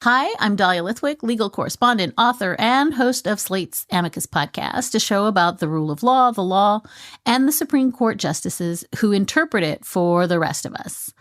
Hi, I'm Dahlia Lithwick, legal correspondent, author, and host of Slate's Amicus podcast, a show about the rule of law, the law, and the Supreme Court justices who interpret it for the rest of us.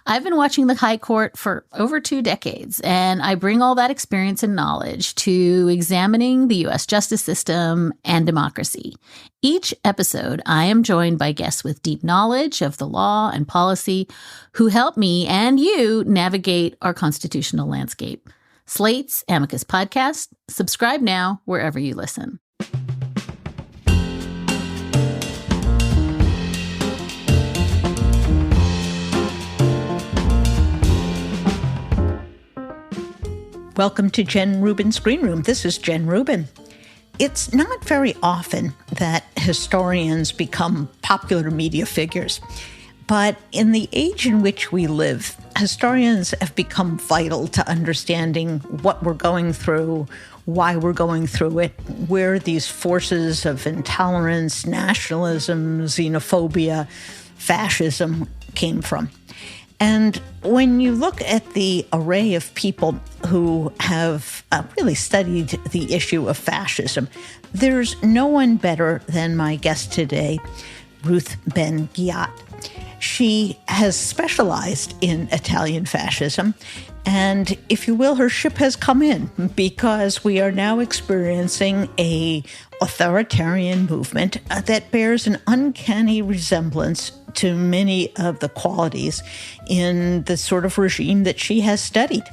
I've been watching the High Court for over 2 decades, and I bring all that experience and knowledge to examining the U.S. justice system and democracy. Each episode, I am joined by guests with deep knowledge of the law and policy who help me and you navigate our constitutional landscape. Slate's Amicus podcast. Subscribe now wherever you listen. Welcome to Jen Rubin's Green Room. This is Jen Rubin. It's not very often that historians become popular media figures, but in the age in which we live, historians have become vital to understanding what we're going through, why we're going through it, where these forces of intolerance, nationalism, xenophobia, fascism came from. And when you look at the array of people who have really studied the issue of fascism, there's no one better than my guest today, Ruth Ben-Ghiat. She has specialized in Italian fascism, and if you will, her ship has come in because we are now experiencing an authoritarian movement that bears an uncanny resemblance to many of the qualities in the sort of regime that she has studied.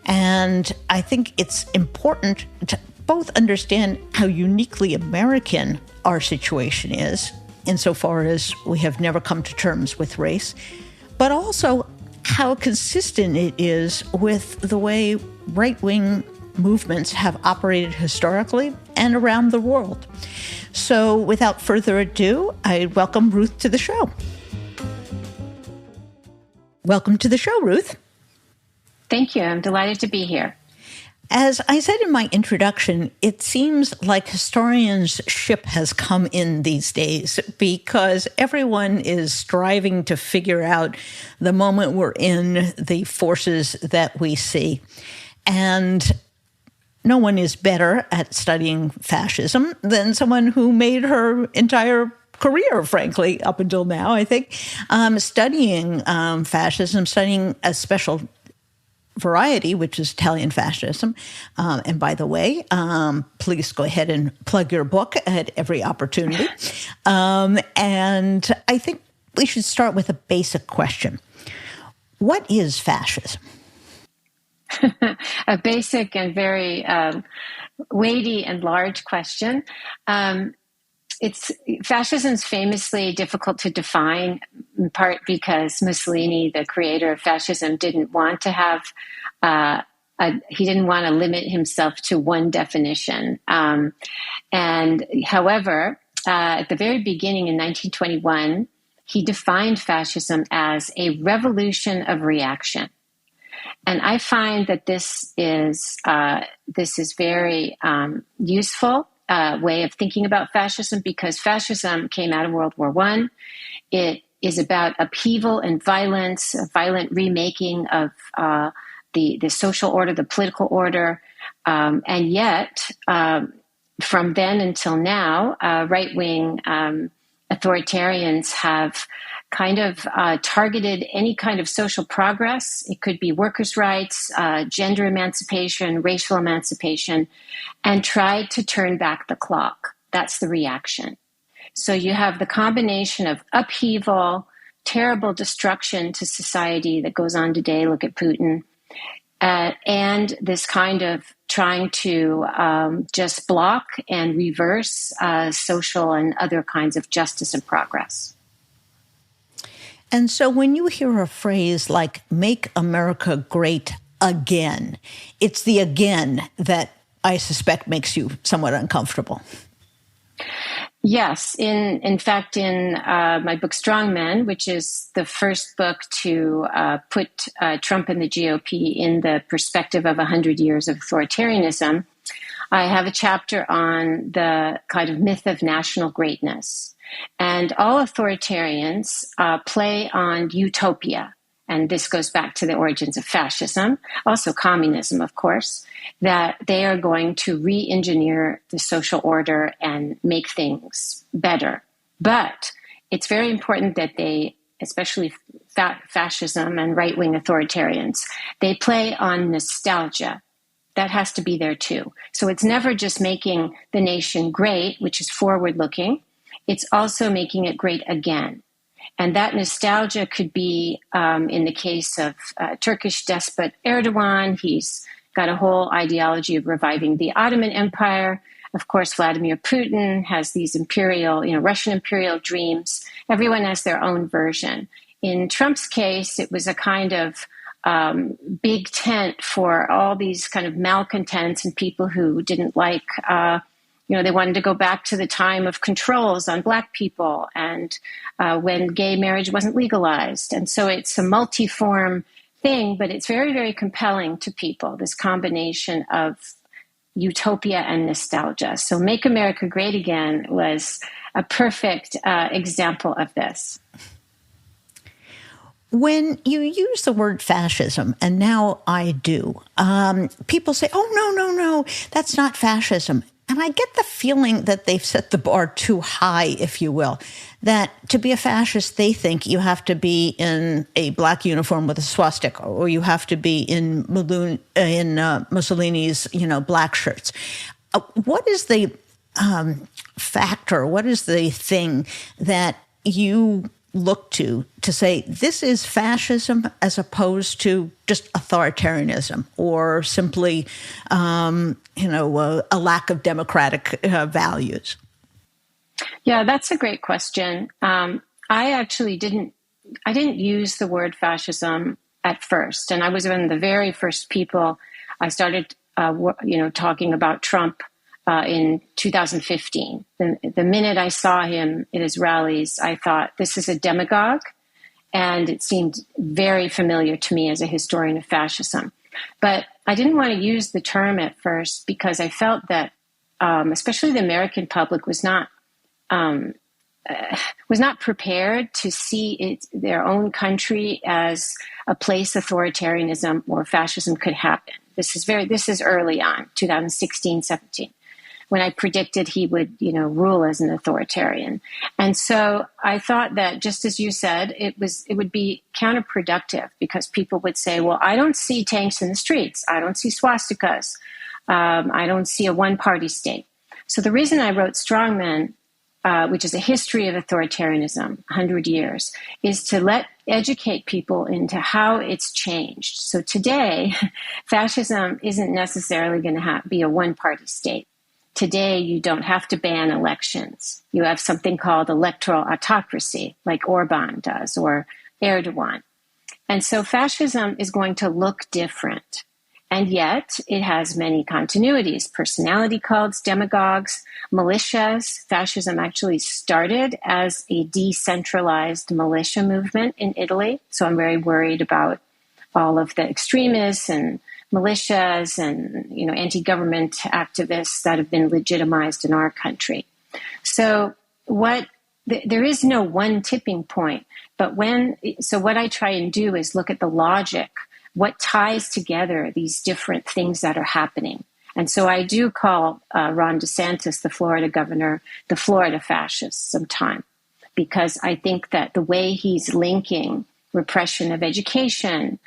And I think it's important to both understand how uniquely American our situation is, insofar as we have never come to terms with race, but also how consistent it is with the way right-wing movements have operated historically and around the world. So without further ado, I welcome Ruth to the show. Welcome to the show, Ruth. Thank you. I'm delighted to be here. As I said in my introduction, it seems like historians' ship has come in these days because everyone is striving to figure out the moment we're in, the forces that we see. And no one is better at studying fascism than someone who made her entire career, frankly, up until now, I think, studying fascism, studying a special variety, which is Italian fascism. And by the way, please go ahead and plug your book at every opportunity. And I think we should start with a basic question. What is fascism? A basic and very weighty and large question. Fascism's famously difficult to define, in part because Mussolini, the creator of fascism, didn't want to have he didn't want to limit himself to one definition. And however, at the very beginning in 1921, he defined fascism as a revolution of reaction. And I find that this is very useful way of thinking about fascism, because fascism came out of World War I. It is about upheaval and violence, a violent remaking of the social order, the political order. And yet, from then until now, right-wing authoritarians have kind of targeted any kind of social progress. It could be workers' rights, gender emancipation, racial emancipation, and tried to turn back the clock. That's the reaction. So you have the combination of upheaval, terrible destruction to society that goes on today, look at Putin, and this kind of trying to just block and reverse social and other kinds of justice and progress. And so when you hear a phrase like "make America great again," it's the again that I suspect makes you somewhat uncomfortable. Yes. In fact, in my book, Strongmen, which is the first book to put Trump and the GOP in the perspective of 100 years of authoritarianism, I have a chapter on the kind of myth of national greatness. And all authoritarians play on utopia and this goes back to the origins of fascism, also communism, of course, that they are going to re-engineer the social order and make things better. But it's very important that they, especially fascism and right-wing authoritarians, they play on nostalgia. That has to be there too. So it's never just making the nation great, which is forward-looking. It's also making it great again. And that nostalgia could be, in the case of Turkish despot Erdogan, he's got a whole ideology of reviving the Ottoman Empire. Of course, Vladimir Putin has these imperial, Russian imperial dreams. Everyone has their own version. In Trump's case, it was a kind of big tent for all these kind of malcontents and people who didn't like, they wanted to go back to the time of controls on Black people and when gay marriage wasn't legalized. And so it's a multi-form thing, but it's very, very compelling to people, this combination of utopia and nostalgia. So Make America Great Again was a perfect example of this. When you use the word fascism, and now I do, people say, oh, no, that's not fascism. And I get the feeling that they've set the bar too high, if you will, that to be a fascist, they think you have to be in a black uniform with a swastika, or you have to be in Mussolini's, black shirts. What is the factor? What is the thing that you look to say this is fascism as opposed to just authoritarianism or simply, a lack of democratic values? Yeah, that's a great question. I actually didn't use the word fascism at first, and I was one of the very first people. I started, talking about Trump in 2015. The minute I saw him at his rallies, I thought, this is a demagogue. And it seemed very familiar to me as a historian of fascism. But I didn't want to use the term at first because I felt that, especially the American public was not prepared to see their own country as a place authoritarianism or fascism could happen. This is early on, 2016, 17. When I predicted he would, rule as an authoritarian. And so I thought that, just as you said, it would be counterproductive because people would say, well, I don't see tanks in the streets. I don't see swastikas. I don't see a one-party state. So the reason I wrote Strongmen, which is a history of authoritarianism, 100 years, is to educate people into how it's changed. So today, fascism isn't necessarily going to be a one-party state. Today, you don't have to ban elections. You have something called electoral autocracy, like Orban does, or Erdogan. And so fascism is going to look different. And yet, it has many continuities. Personality cults, demagogues, militias. Fascism actually started as a decentralized militia movement in Italy. So I'm very worried about all of the extremists and militias and anti-government activists that have been legitimized in our country. So there is no one tipping point, but what I try and do is look at the logic, what ties together these different things that are happening. And so I do call Ron DeSantis, the Florida governor, the Florida fascist sometime, because I think that the way he's linking repression of education,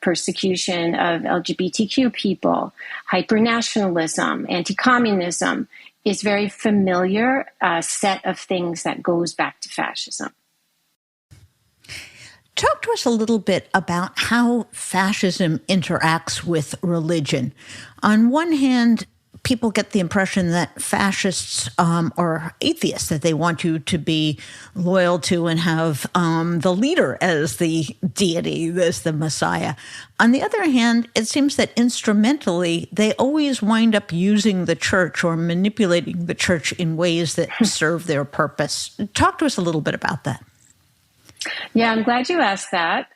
persecution of LGBTQ people, hypernationalism, anti-communism is very familiar set of things that goes back to fascism. Talk to us a little bit about how fascism interacts with religion. On one hand, people get the impression that fascists are atheists, that they want you to be loyal to and have the leader as the deity, as the Messiah. On the other hand, it seems that instrumentally, they always wind up using the church or manipulating the church in ways that serve their purpose. Talk to us a little bit about that. Yeah, I'm glad you asked that.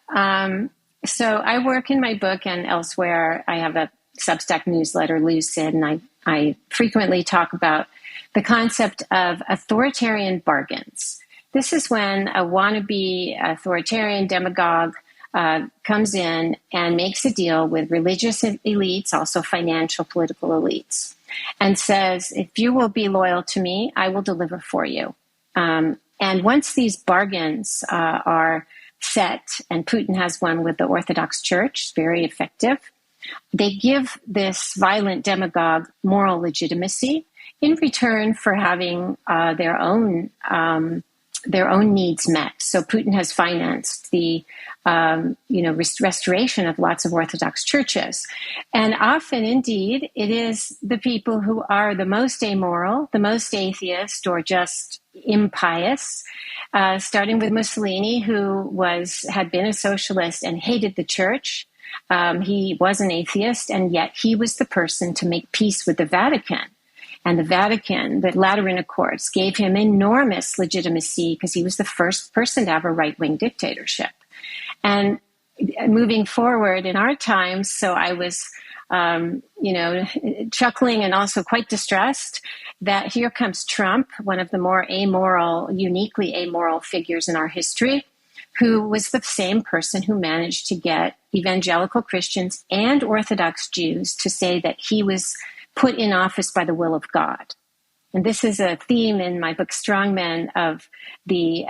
So I work in my book and elsewhere. I have a Substack newsletter, Lucid, and I frequently talk about the concept of authoritarian bargains. This is when a wannabe authoritarian demagogue comes in and makes a deal with religious elites, also financial, political elites, and says, if you will be loyal to me, I will deliver for you. And once these bargains are set, and Putin has one with the Orthodox Church, very effective, they give this violent demagogue moral legitimacy in return for having their own needs met. So Putin has financed the restoration of lots of Orthodox churches. And often, indeed, it is the people who are the most amoral, the most atheist, or just impious, starting with Mussolini, who had been a socialist and hated the church. He was an atheist, and yet he was the person to make peace with the Vatican. And the Vatican, the Lateran Accords, gave him enormous legitimacy because he was the first person to have a right-wing dictatorship. And moving forward in our times, so I was, chuckling and also quite distressed that here comes Trump, one of the more amoral, uniquely amoral figures in our history, who was the same person who managed to get evangelical Christians and Orthodox Jews to say that he was put in office by the will of God. And this is a theme in my book, Strongmen, of the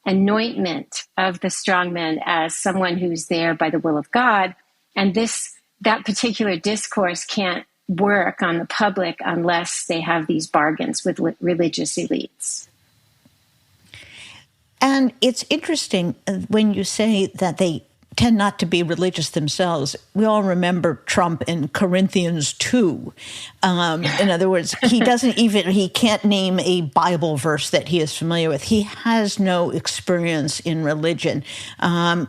anointment of the strongmen as someone who's there by the will of God. And that particular discourse can't work on the public unless they have these bargains with religious elites. And it's interesting when you say that they tend not to be religious themselves. We all remember Trump in Corinthians 2. In other words, he can't name a Bible verse that he is familiar with. He has no experience in religion.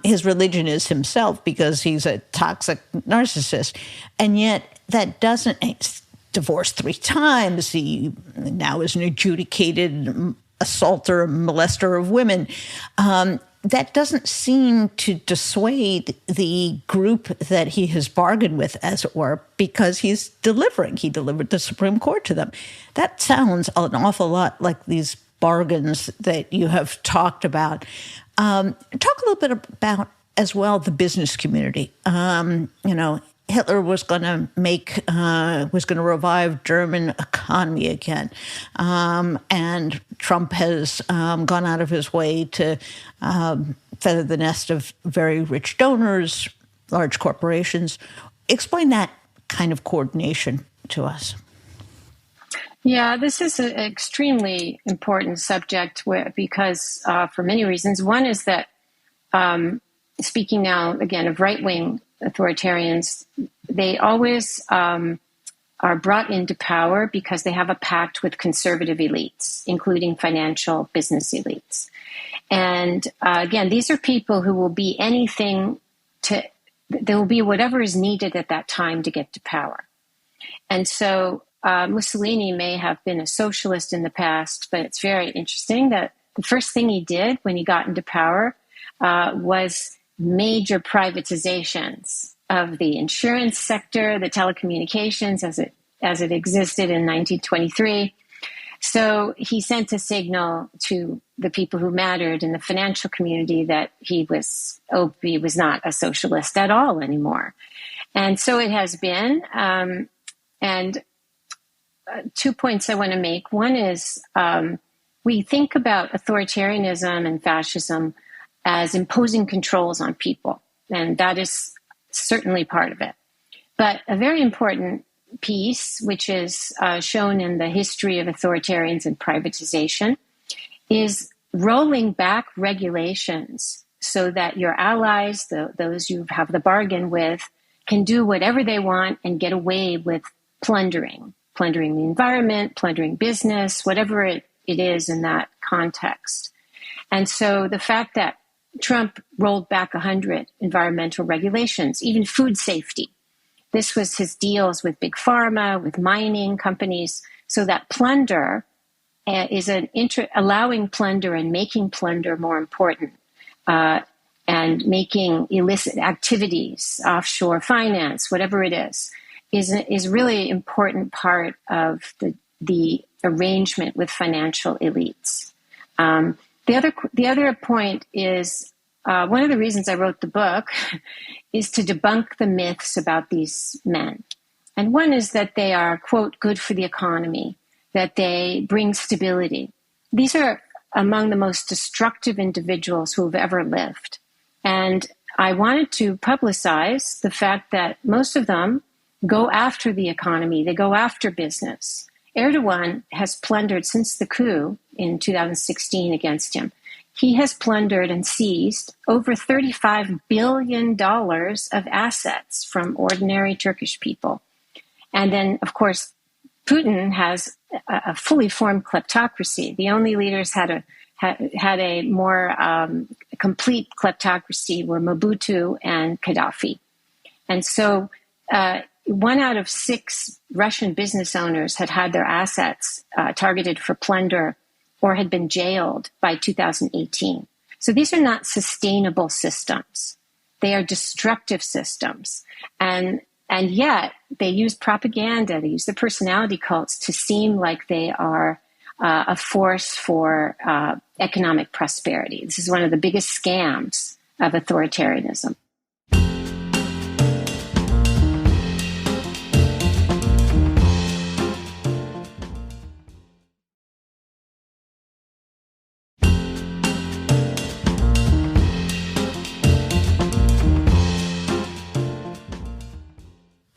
His religion is himself because he's a toxic narcissist. And yet that he's divorced 3 times. He now is an adjudicated assaulter, molester of women. That doesn't seem to dissuade the group that he has bargained with, as it were, because he's delivering. He delivered the Supreme Court to them. That sounds an awful lot like these bargains that you have talked about. Talk a little bit about, as well, the business community. Hitler was going to revive German economy again, and Trump has gone out of his way to feather the nest of very rich donors, large corporations. Explain that kind of coordination to us. Yeah, this is an extremely important subject because for many reasons. One is that, speaking now again of right-wing authoritarians, they always are brought into power because they have a pact with conservative elites, including financial business elites. And again, these are people who will be there will be whatever is needed at that time to get to power. And so Mussolini may have been a socialist in the past, but it's very interesting that the first thing he did when he got into power was major privatizations of the insurance sector, the telecommunications as it existed in 1923. So he sent a signal to the people who mattered in the financial community that he was not a socialist at all anymore. And so it has been. And 2 points I want to make. One is we think about authoritarianism and fascism as imposing controls on people, and that is certainly part of it. But a very important piece, which is shown in the history of authoritarians and privatization, is rolling back regulations so that your allies, those you have the bargain with, can do whatever they want and get away with plundering the environment, plundering business, whatever it is in that context. And so the fact that Trump rolled back 100 environmental regulations, even food safety. This was his deals with big pharma, with mining companies, so that plunder is allowing plunder and making plunder more important, and making illicit activities, offshore finance, whatever it is really important part of the arrangement with financial elites. The other point is one of the reasons I wrote the book is to debunk the myths about these men. And one is that they are, quote, good for the economy, that they bring stability. These are among the most destructive individuals who have ever lived. And I wanted to publicize the fact that most of them go after the economy. They go after business. Erdogan has plundered since the coup in 2016 against him. He has plundered and seized over $35 billion of assets from ordinary Turkish people. And then, of course, Putin has a fully formed kleptocracy. The only leaders had a more complete kleptocracy were Mobutu and Gaddafi. And so 1 out of 6 Russian business owners had their assets targeted for plunder or had been jailed by 2018. So these are not sustainable systems. They are destructive systems. And yet they use propaganda, they use the personality cults to seem like they are a force for economic prosperity. This is one of the biggest scams of authoritarianism.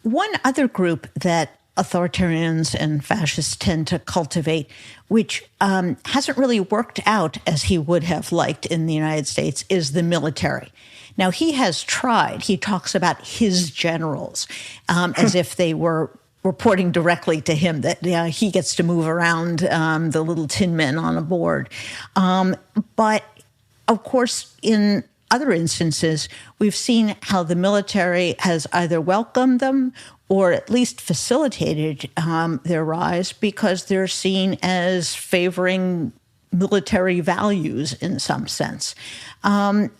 One other group that authoritarians and fascists tend to cultivate, which hasn't really worked out as he would have liked in the United States, is the military. Now, he has tried. He talks about his generals as if they were reporting directly to him, that he gets to move around the little tin men on a board. But, of course, in other instances, we've seen how the military has either welcomed them or at least facilitated their rise because they're seen as favoring military values in some sense. Why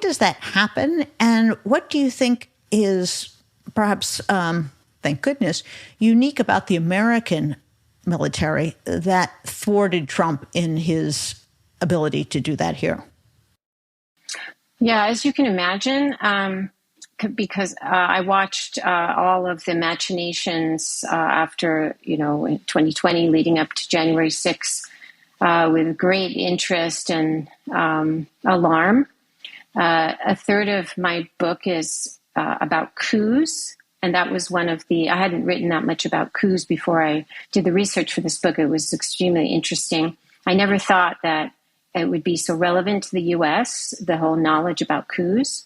does that happen? And what do you think is perhaps, thank goodness, unique about the American military that thwarted Trump in his ability to do that here? Yeah, as you can imagine, because I watched all of the machinations after, in 2020 leading up to January 6th with great interest and alarm. A third of my book is about coups. And that was one of I hadn't written that much about coups before I did the research for this book. It was extremely interesting. I never thought that it would be so relevant to the U.S., the whole knowledge about coups.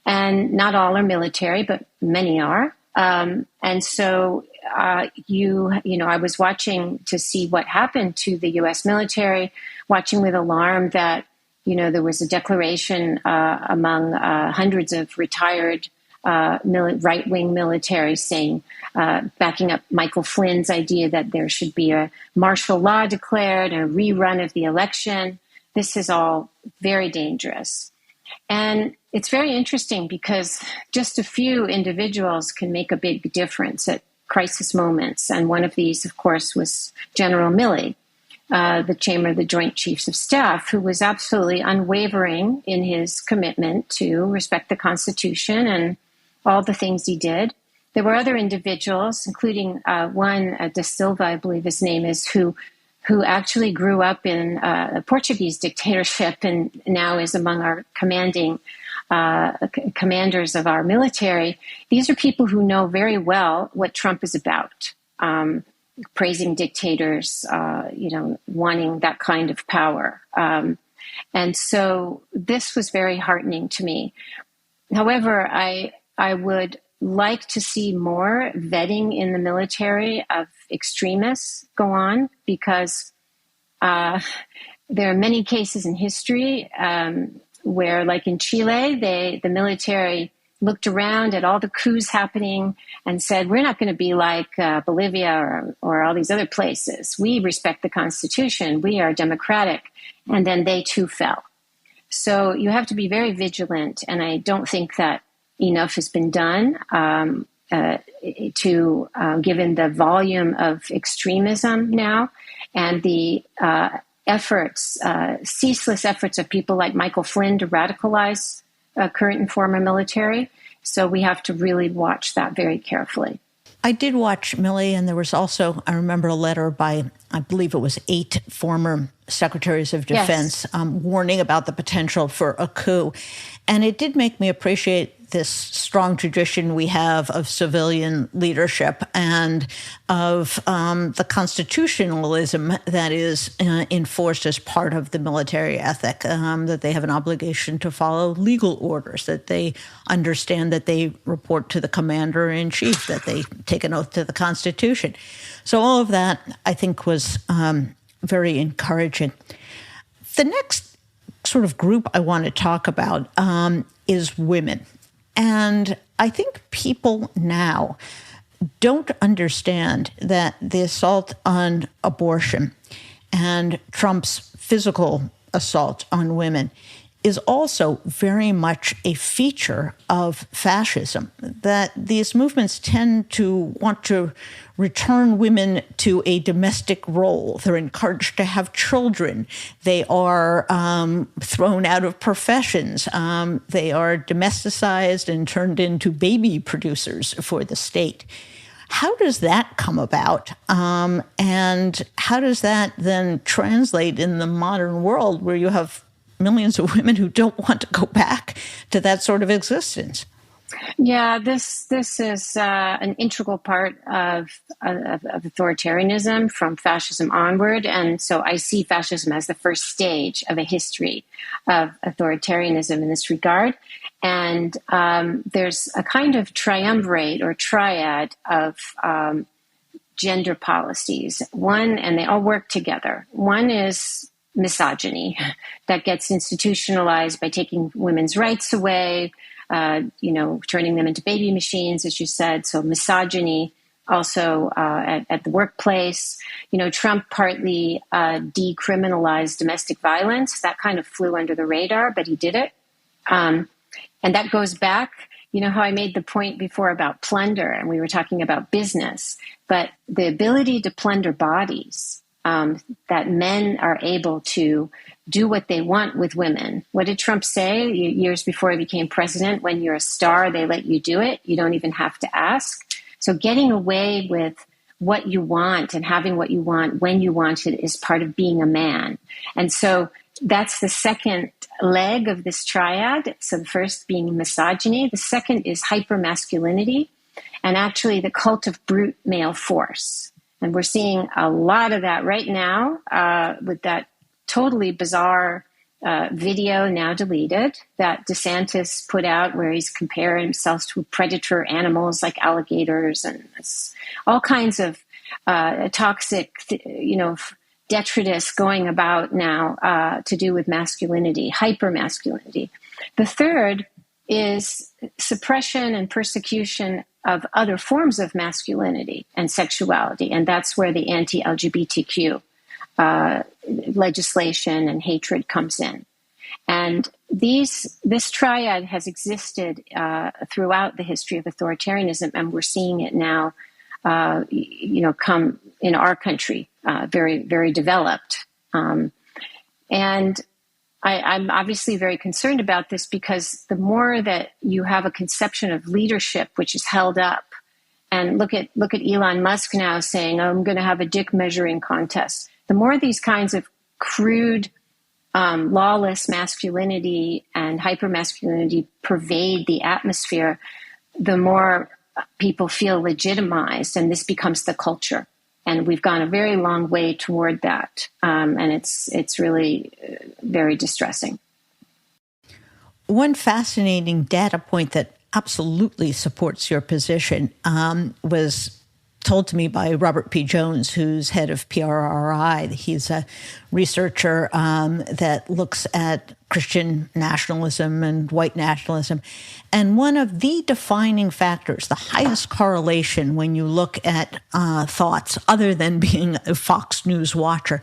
And not all are military, but many are. And so, I was watching to see what happened to the U.S. military, watching with alarm that, there was a declaration among hundreds of retired right-wing military saying, backing up Michael Flynn's idea that there should be a martial law declared, a rerun of the election. This is all very dangerous. And it's very interesting because just a few individuals can make a big difference at crisis moments. And one of these, of course, was General Milley, the Chairman of the Joint Chiefs of Staff, who was absolutely unwavering in his commitment to respect the Constitution and all the things he did. There were other individuals, including one, Da Silva, I believe his name is, who actually grew up in a Portuguese dictatorship and now is among our commanding commanders of our military. These are people who know very well what Trump is about, praising dictators, wanting that kind of power. And so this was very heartening to me. However, I would like to see more vetting in the military of extremists go on, because there are many cases in history where, like in Chile, the military looked around at all the coups happening and said, we're not going to be like Bolivia or all these other places. We respect the Constitution. We are democratic. And then they too fell. So you have to be very vigilant. And I don't think that enough has been done given the volume of extremism now and the efforts, ceaseless efforts of people like Michael Flynn to radicalize current and former military. So we have to really watch that very carefully. I did watch Millie, and there was also, I remember a letter by, I believe it was 8 former secretaries of defense, warning about the potential for a coup. And it did make me appreciate this strong tradition we have of civilian leadership and of the constitutionalism that is enforced as part of the military ethic, that they have an obligation to follow legal orders, that they understand that they report to the commander-in-chief, that they take an oath to the Constitution. So all of that, I think, was very encouraging. The next sort of group I want to talk about is women. And I think people now don't understand that the assault on abortion and Trump's physical assault on women is also very much a feature of fascism, that these movements tend to want to return women to a domestic role. They're encouraged to have children. They are thrown out of professions. They are domesticized and turned into baby producers for the state. How does that come about? And how does that then translate in the modern world where you have millions of women who don't want to go back to that sort of existence? Yeah, this is an integral part of authoritarianism from fascism onward. And so I see fascism as the first stage of a history of authoritarianism in this regard. And there's a kind of triumvirate or triad of gender policies. One, and they all work together. One is misogyny that gets institutionalized by taking women's rights away, turning them into baby machines, as you said. So misogyny also at the workplace. Trump partly decriminalized domestic violence. That kind of flew under the radar, but he did it. And that goes back, how I made the point before about plunder, and we were talking about business, but the ability to plunder bodies, that men are able to do what they want with women. What did Trump say years before he became president? When you're a star, they let you do it. You don't even have to ask. So getting away with what you want and having what you want when you want it is part of being a man. And so that's the second leg of this triad. So the first being misogyny. The second is hypermasculinity, and actually the cult of brute male force. And we're seeing a lot of that right now with that totally bizarre video, now deleted, that DeSantis put out where he's comparing himself to predator animals like alligators and all kinds of toxic, detritus going about now to do with masculinity, hypermasculinity. The third is suppression and persecution of other forms of masculinity and sexuality. And that's where the anti-LGBTQ legislation and hatred comes in. And this triad has existed throughout the history of authoritarianism, and we're seeing it now, come in our country, very, very developed. And I'm obviously very concerned about this because the more that you have a conception of leadership which is held up, and look at Elon Musk now saying, I'm going to have a dick measuring contest. The more these kinds of crude, lawless masculinity and hypermasculinity pervade the atmosphere, the more people feel legitimized, and this becomes the culture. And we've gone a very long way toward that, and it's really very distressing. One fascinating data point that absolutely supports your position was told to me by Robert P. Jones, who's head of PRRI. He's a researcher that looks at Christian nationalism and white nationalism. And one of the defining factors, the highest correlation when you look at thoughts, other than being a Fox News watcher,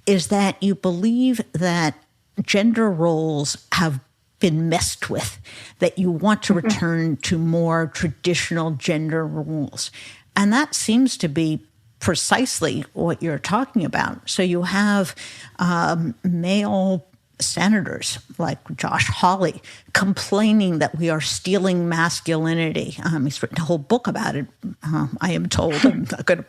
is that you believe that gender roles have been messed with, that you want to return to more traditional gender roles. And that seems to be precisely what you're talking about. So you have male senators like Josh Hawley complaining that we are stealing masculinity. He's written a whole book about it, I am told. I'm not going to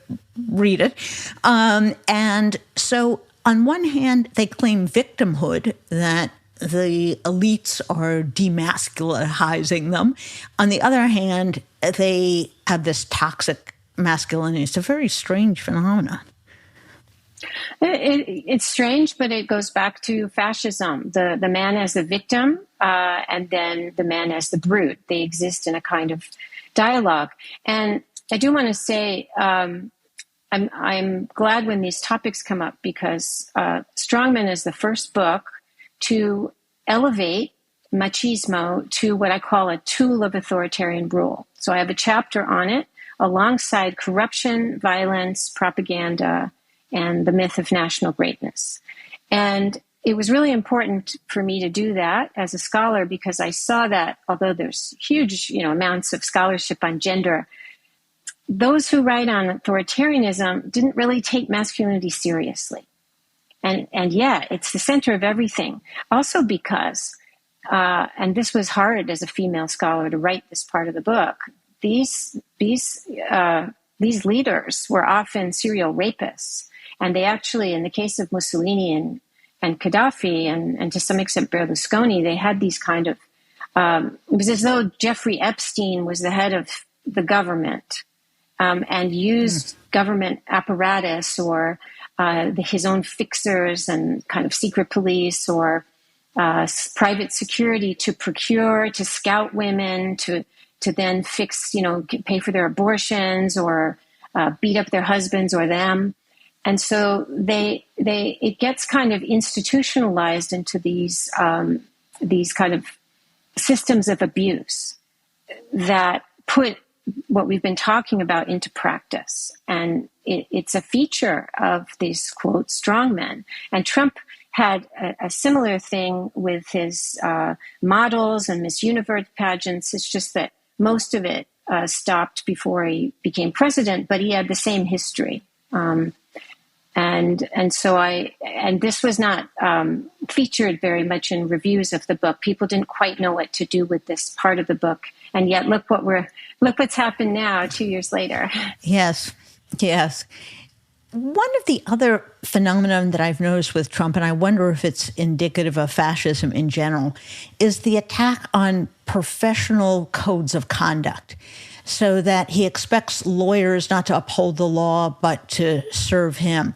read it. And so on one hand, they claim victimhood, that the elites are demasculizing them. On the other hand, they have this toxic masculinity. It's a very strange phenomenon. It's strange, but it goes back to fascism. The man as the victim, and then the man as the brute. They exist in a kind of dialogue. And I do want to say, I'm glad when these topics come up, because Strongmen is the first book to elevate machismo to what I call a tool of authoritarian rule. So I have a chapter on it alongside corruption, violence, propaganda, and the myth of national greatness. And it was really important for me to do that as a scholar, because I saw that although there's huge, amounts of scholarship on gender, those who write on authoritarianism didn't really take masculinity seriously. And yet it's the center of everything. Also because, and this was hard as a female scholar to write this part of the book, these leaders were often serial rapists. And they actually, in the case of Mussolini and Gaddafi, and to some extent Berlusconi, they had these kind of, it was as though Jeffrey Epstein was the head of the government, and used government apparatus or his own fixers and kind of secret police or private security to procure, to scout women, to then fix, pay for their abortions or beat up their husbands or them. And so it gets kind of institutionalized into these kind of systems of abuse that put what we've been talking about into practice. And it's a feature of these, quote, strongmen. And Trump had a similar thing with his models and Miss Universe pageants. It's just that most of it stopped before he became president, but he had the same history. And this was not featured very much in reviews of the book. People didn't quite know what to do with this part of the book, and yet look what's happened now, 2 years later. Yes. One of the other phenomenon that I've noticed with Trump, and I wonder if it's indicative of fascism in general, is the attack on professional codes of conduct. So that he expects lawyers not to uphold the law, but to serve him.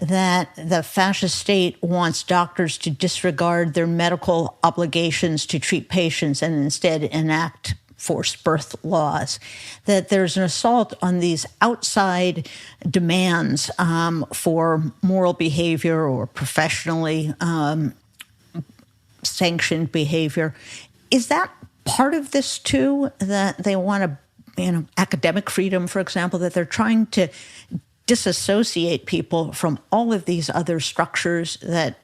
That the fascist state wants doctors to disregard their medical obligations to treat patients and instead enact forced birth laws. That there's an assault on these outside demands for moral behavior or professionally sanctioned behavior. Is that part of this too, that they want to, academic freedom, for example, that they're trying to disassociate people from all of these other structures that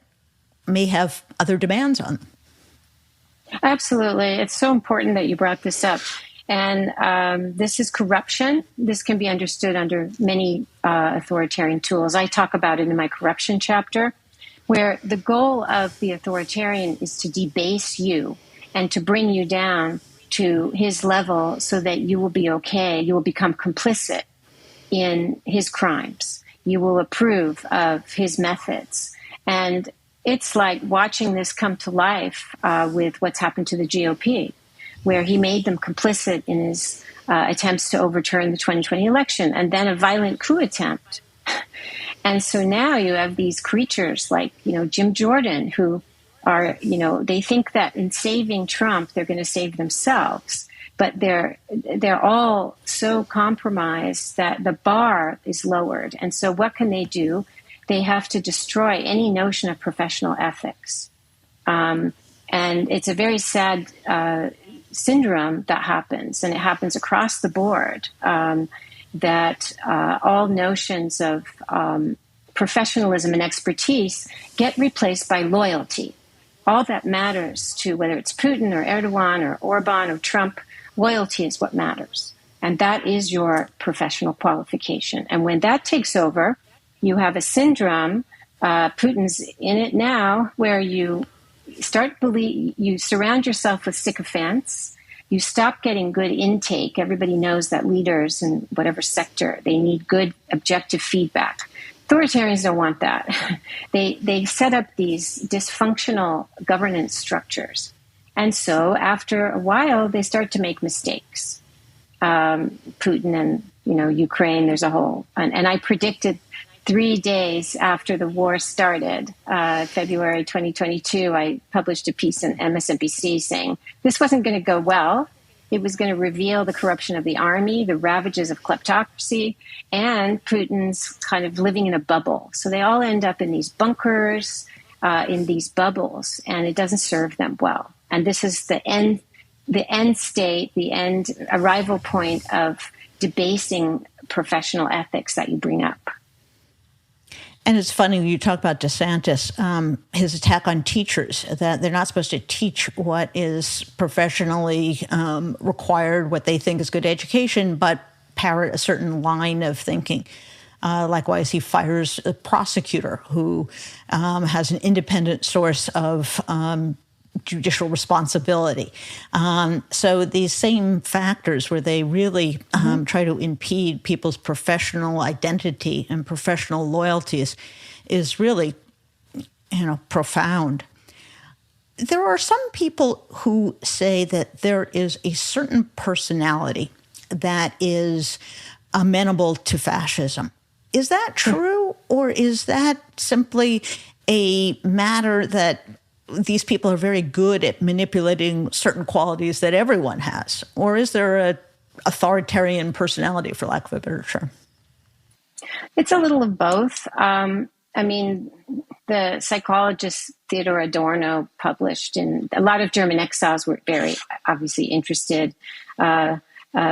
may have other demands on them? Absolutely. It's so important that you brought this up. And this is corruption. This can be understood under many authoritarian tools. I talk about it in my corruption chapter, where the goal of the authoritarian is to debase you and to bring you down to his level so that you will be okay. You will become complicit in his crimes. You will approve of his methods. And it's like watching this come to life with what's happened to the GOP, where he made them complicit in his attempts to overturn the 2020 election and then a violent coup attempt. And so now you have these creatures like, Jim Jordan, who are, they think that in saving Trump, they're going to save themselves. But they're all so compromised that the bar is lowered. And so what can they do? They have to destroy any notion of professional ethics. And it's a very sad syndrome that happens, and it happens across the board, that all notions of professionalism and expertise get replaced by loyalty. All that matters to, whether it's Putin or Erdogan or Orban or Trump, loyalty is what matters. And that is your professional qualification. And when that takes over, you have a syndrome, Putin's in it now, where you you surround yourself with sycophants. You stop getting good intake. Everybody knows that leaders in whatever sector, they need good objective feedback. Authoritarians don't want that. They set up these dysfunctional governance structures. And so after a while, they start to make mistakes. Putin and, Ukraine, there's a whole, and I predicted 3 days after the war started, February 2022, I published a piece in MSNBC saying this wasn't going to go well. It was going to reveal the corruption of the army, the ravages of kleptocracy, and Putin's kind of living in a bubble. So they all end up in these bunkers, in these bubbles, and it doesn't serve them well. And this is the end state, arrival point of debasing professional ethics that you bring up. And it's funny, you talk about DeSantis, his attack on teachers, that they're not supposed to teach what is professionally required, what they think is good education, but parrot a certain line of thinking. Likewise, he fires a prosecutor who has an independent source of judicial responsibility. So these same factors where they really try to impede people's professional identity and professional loyalties is really, profound. There are some people who say that there is a certain personality that is amenable to fascism. Is that true, or is that simply a matter that these people are very good at manipulating certain qualities that everyone has? Or is there an authoritarian personality, for lack of a better term? It's a little of both. The psychologist Theodor Adorno published, and a lot of German exiles were very obviously interested, trying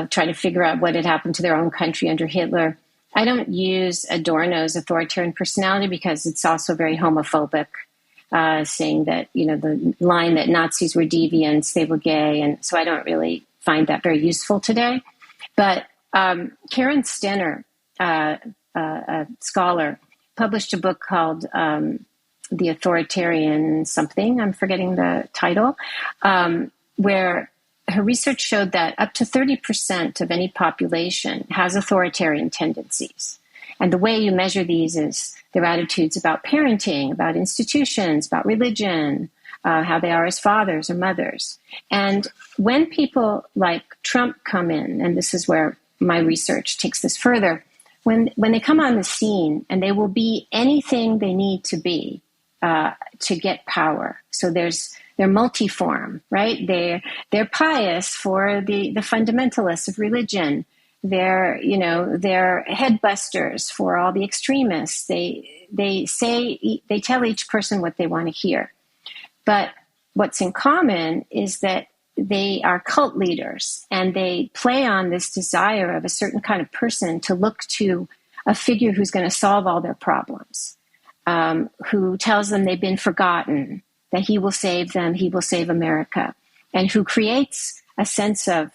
to figure out what had happened to their own country under Hitler. I don't use Adorno's authoritarian personality because it's also very homophobic. Saying that, the line that Nazis were deviants, they were gay. And so I don't really find that very useful today. But Karen Stenner, a scholar, published a book called The Authoritarian something, I'm forgetting the title, where her research showed that up to 30% of any population has authoritarian tendencies. And the way you measure these is their attitudes about parenting, about institutions, about religion, how they are as fathers or mothers. And when people like Trump come in, and this is where my research takes this further, when they come on the scene, and they will be anything they need to be to get power. So they're multiform, right? They're pious for the fundamentalists of religion. They're headbusters for all the extremists. They tell each person what they want to hear. But what's in common is that they are cult leaders, and they play on this desire of a certain kind of person to look to a figure who's going to solve all their problems, who tells them they've been forgotten, that he will save them, he will save America, and who creates a sense of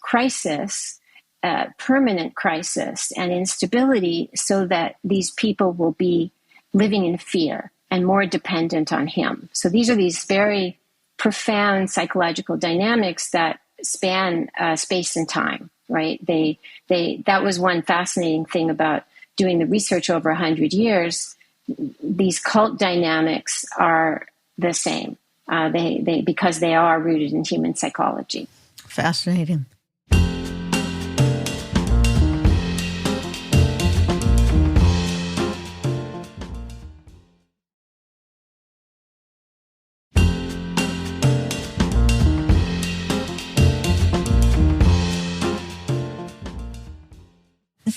crisis, permanent crisis and instability, so that these people will be living in fear and more dependent on him. So these are these very profound psychological dynamics that span space and time, right? That was one fascinating thing about doing the research over 100 years. These cult dynamics are the same, because they are rooted in human psychology. Fascinating.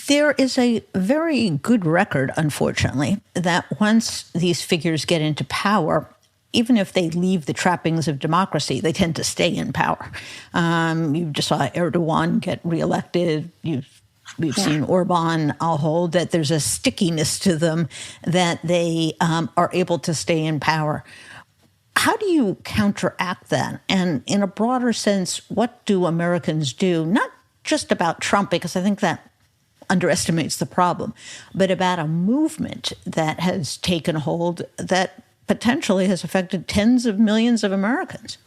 There is a very good record, unfortunately, that once these figures get into power, even if they leave the trappings of democracy, they tend to stay in power. You just saw Erdogan get reelected. We've seen Orban hold that there's a stickiness to them, that they are able to stay in power. How do you counteract that? And in a broader sense, what do Americans do, not just about Trump, because I think that underestimates the problem, but about a movement that has taken hold that potentially has affected tens of millions of Americans.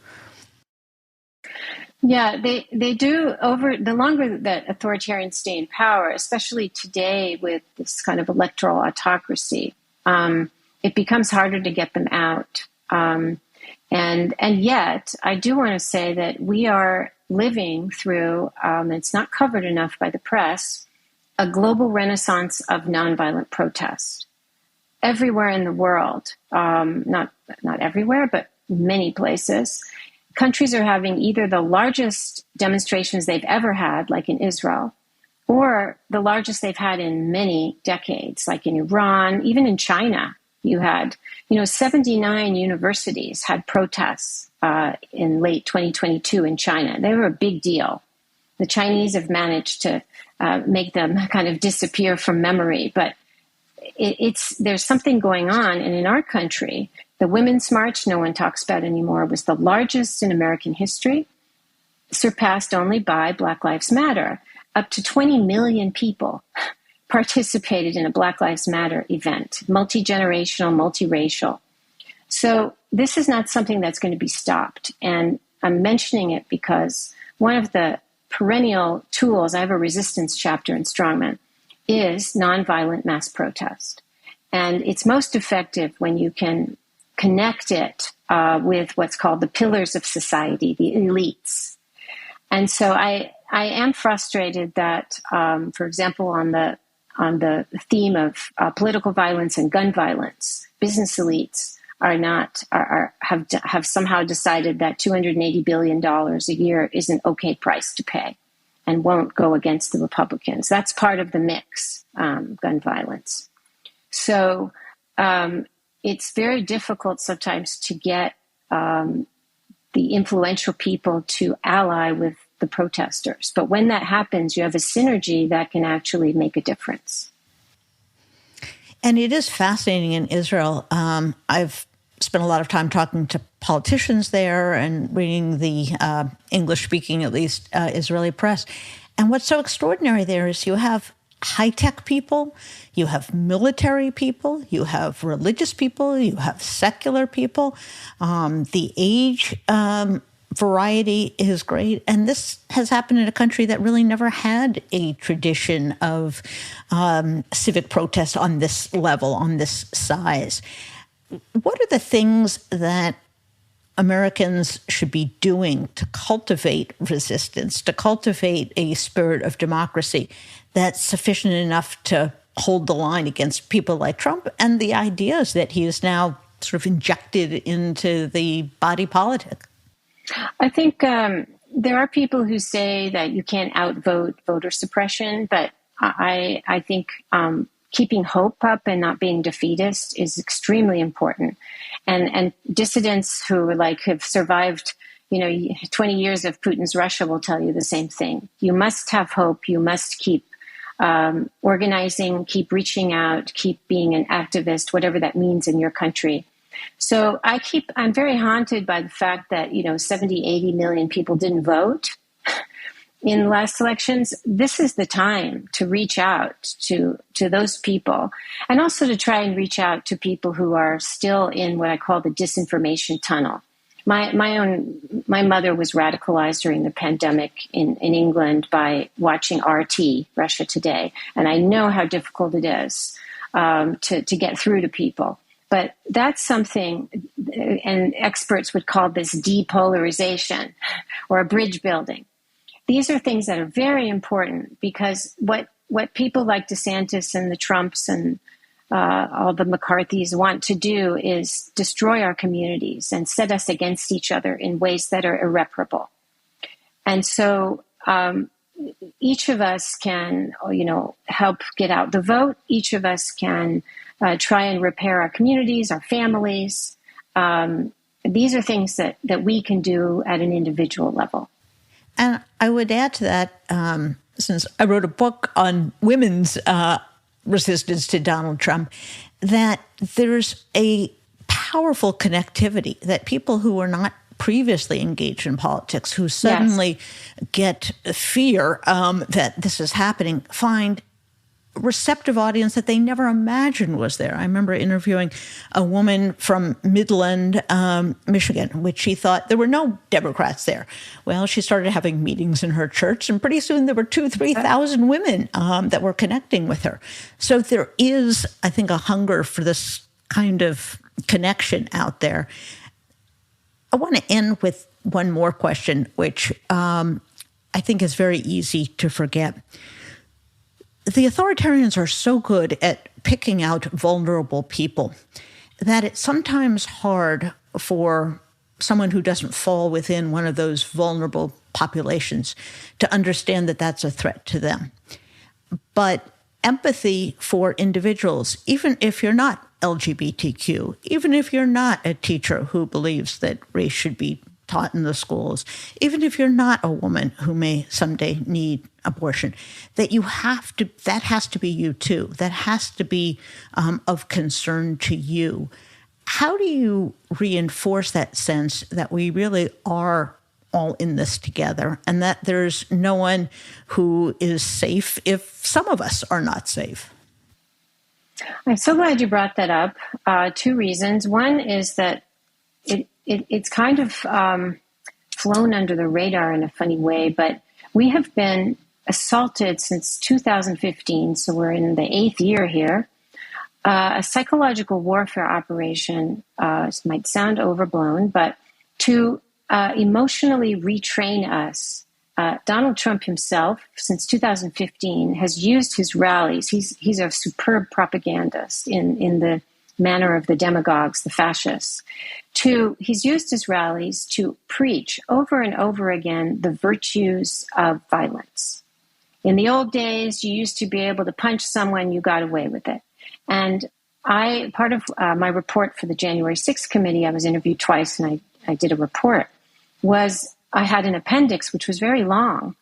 Yeah, they do. Over the longer that authoritarians stay in power, especially today with this kind of electoral autocracy, it becomes harder to get them out. And yet, I do want to say that we are living through, it's not covered enough by the press, a global renaissance of nonviolent protest. Everywhere in the world, not everywhere, but many places, countries are having either the largest demonstrations they've ever had, like in Israel, or the largest they've had in many decades, like in Iran, even in China. You had, 79 universities had protests in late 2022 in China. They were a big deal. The Chinese have managed to make them kind of disappear from memory, but there's something going on. And in our country, the Women's March, no one talks about anymore, was the largest in American history, surpassed only by Black Lives Matter. Up to 20 million people participated in a Black Lives Matter event, multi-generational, multiracial. So this is not something that's going to be stopped. And I'm mentioning it because one of the perennial tools, I have a resistance chapter in Strongmen, is nonviolent mass protest. And it's most effective when you can connect it with what's called the pillars of society, the elites. And so I am frustrated that, for example, on the theme of political violence and gun violence, business elites have somehow decided that $280 billion a year is an okay price to pay and won't go against the Republicans. That's part of the mix, gun violence. So it's very difficult sometimes to get the influential people to ally with the protesters. But when that happens, you have a synergy that can actually make a difference. And it is fascinating in Israel. I've spent a lot of time talking to politicians there and reading the English-speaking, at least, Israeli press. And what's so extraordinary there is you have high-tech people, you have military people, you have religious people, you have secular people. The age variety is great. And this has happened in a country that really never had a tradition of civic protest on this level, on this size. What are the things that Americans should be doing to cultivate resistance, to cultivate a spirit of democracy that's sufficient enough to hold the line against people like Trump and the ideas that he has now sort of injected into the body politic? I think there are people who say that you can't outvote voter suppression, but I think keeping hope up and not being defeatist is extremely important. And dissidents who have survived, 20 years of Putin's Russia will tell you the same thing. You must have hope. You must keep organizing, keep reaching out, keep being an activist, whatever that means in your country. So I'm very haunted by the fact that, 70, 80 million people didn't vote in the last elections. This is the time to reach out to those people, and also to try and reach out to people who are still in what I call the disinformation tunnel. My mother was radicalized during the pandemic in England by watching RT, Russia Today, and I know how difficult it is to get through to people. But that's something, and experts would call this depolarization or a bridge building. These are things that are very important, because what people like DeSantis and the Trumps and all the McCarthys want to do is destroy our communities and set us against each other in ways that are irreparable. And so each of us can, help get out the vote. Each of us can try and repair our communities, our families. These are things that we can do at an individual level. And I would add to that, since I wrote a book on women's resistance to Donald Trump, that there's a powerful connectivity that people who are not previously engaged in politics, who suddenly get fear that this is happening, find receptive audience that they never imagined was there. I remember interviewing a woman from Midland, Michigan, which she thought there were no Democrats there. Well, she started having meetings in her church, and pretty soon there were 3,000 women that were connecting with her. So there is, I think, a hunger for this kind of connection out there. I want to end with one more question, which I think is very easy to forget. The authoritarians are so good at picking out vulnerable people that it's sometimes hard for someone who doesn't fall within one of those vulnerable populations to understand that that's a threat to them. But empathy for individuals, even if you're not LGBTQ, even if you're not a teacher who believes that race should be taught in the schools, even if you're not a woman who may someday need abortion, that has to be you too. That has to be of concern to you. How do you reinforce that sense that we really are all in this together and that there's no one who is safe if some of us are not safe? I'm so glad you brought that up. Two reasons. One is that it's kind of flown under the radar in a funny way, but we have been assaulted since 2015, so we're in the 8th year here. A psychological warfare operation, might sound overblown, but to emotionally retrain us. Donald Trump himself, since 2015, has used his rallies. He's a superb propagandist in the manner of the demagogues, the fascists. He's used his rallies to preach over and over again the virtues of violence. In the old days, you used to be able to punch someone, you got away with it. And part of my report for the January 6th committee, I was interviewed twice and I did a report, was I had an appendix, which was very long,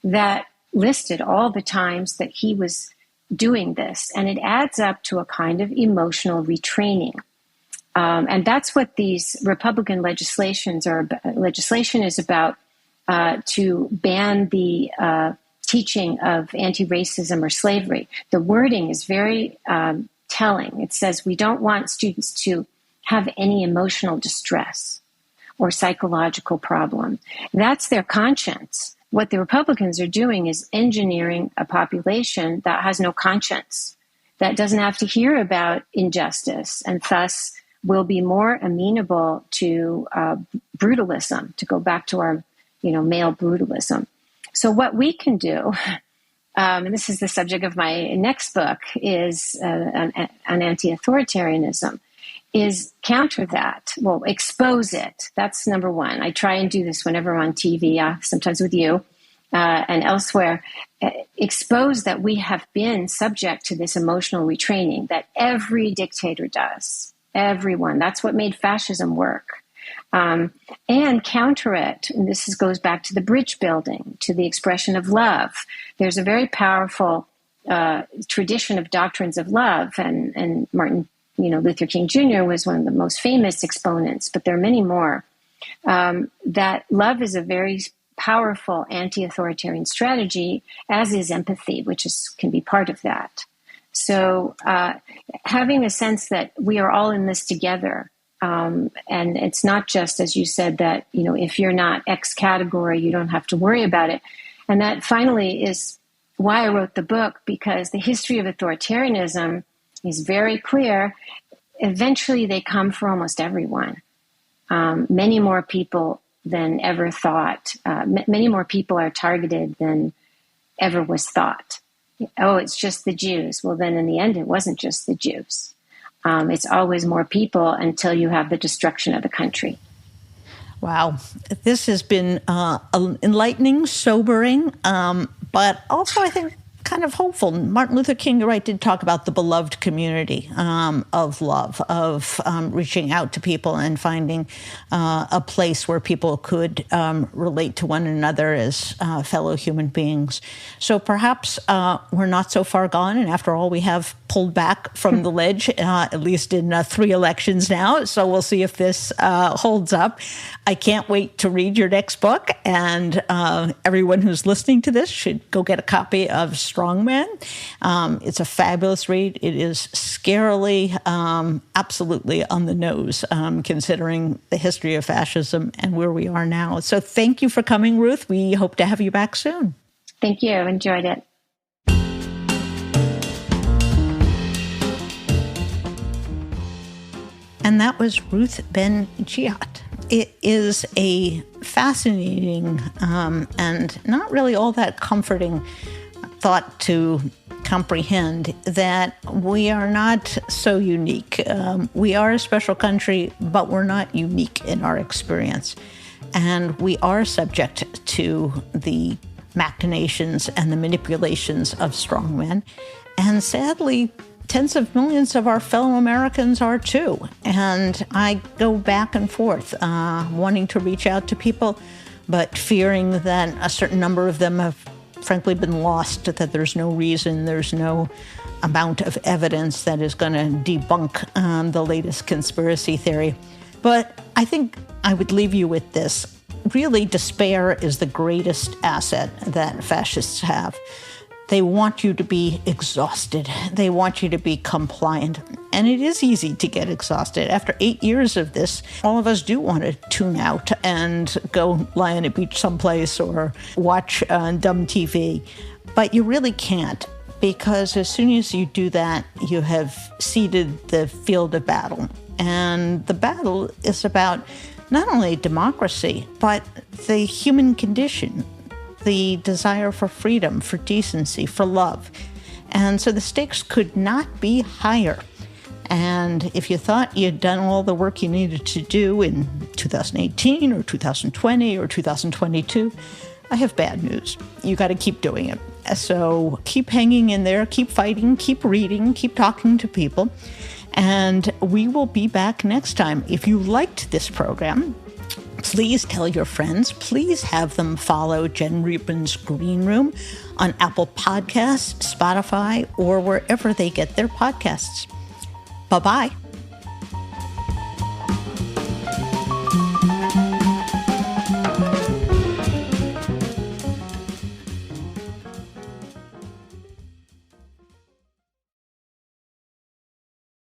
that listed all the times that he was doing this. And it adds up to a kind of emotional retraining. And that's what these Republican legislation is about, to ban the teaching of anti-racism or slavery. The wording is very telling. It says we don't want students to have any emotional distress or psychological problem. That's their conscience. What the Republicans are doing is engineering a population that has no conscience, that doesn't have to hear about injustice, and thus will be more amenable to brutalism, to go back to our male brutalism. So what we can do, and this is the subject of my next book, is on anti-authoritarianism, is counter that. Well, expose it. That's number one. I try and do this whenever I'm on TV, sometimes with you and elsewhere. Expose that we have been subject to this emotional retraining that every dictator does. Everyone. That's what made fascism work. And counter it. And this goes back to the bridge building, to the expression of love. There's a very powerful tradition of doctrines of love, and Martin Luther King Jr. was one of the most famous exponents, but there are many more. That love is a very powerful anti-authoritarian strategy, as is empathy, which can be part of that. So having a sense that we are all in this together, and it's not just, as you said, that if you're not X category, you don't have to worry about it. And that finally is why I wrote the book, because the history of authoritarianism is very clear. Eventually, they come for almost everyone. Many more people than ever thought. Many more people are targeted than ever was thought. Oh, it's just the Jews. Well, then in the end, it wasn't just the Jews. It's always more people until you have the destruction of the country. Wow. This has been enlightening, sobering, but also, I think, kind of hopeful. Martin Luther King, you're right, did talk about the beloved community of love, of reaching out to people and finding a place where people could relate to one another as fellow human beings. So perhaps we're not so far gone, and after all, we have pulled back from the ledge, at least in 3 elections now. So we'll see if this holds up. I can't wait to read your next book. And everyone who's listening to this should go get a copy of Strongmen. It's a fabulous read. It is scarily, absolutely on the nose, considering the history of fascism and where we are now. So thank you for coming, Ruth. We hope to have you back soon. Thank you. Enjoyed it. And that was Ruth Ben-Ghiat. It is a fascinating and not really all that comforting thought to comprehend that we are not so unique. We are a special country, but we're not unique in our experience. And we are subject to the machinations and the manipulations of strongmen. And sadly, tens of millions of our fellow Americans are too. And I go back and forth, wanting to reach out to people, but fearing that a certain number of them have frankly been lost, that there's no reason, there's no amount of evidence that is going to debunk the latest conspiracy theory. But I think I would leave you with this. Really, despair is the greatest asset that fascists have. They want you to be exhausted. They want you to be compliant. And it is easy to get exhausted. After 8 years of this, all of us do want to tune out and go lie on a beach someplace or watch dumb TV. But you really can't, because as soon as you do that, you have ceded the field of battle. And the battle is about not only democracy, but the human condition, the desire for freedom, for decency, for love. And so the stakes could not be higher. And if you thought you'd done all the work you needed to do in 2018 or 2020 or 2022, I have bad news. You got to keep doing it. So keep hanging in there, keep fighting, keep reading, keep talking to people. And we will be back next time. If you liked this program, please tell your friends. Please have them follow Jen Rubin's Green Room on Apple Podcasts, Spotify, or wherever they get their podcasts. Bye-bye.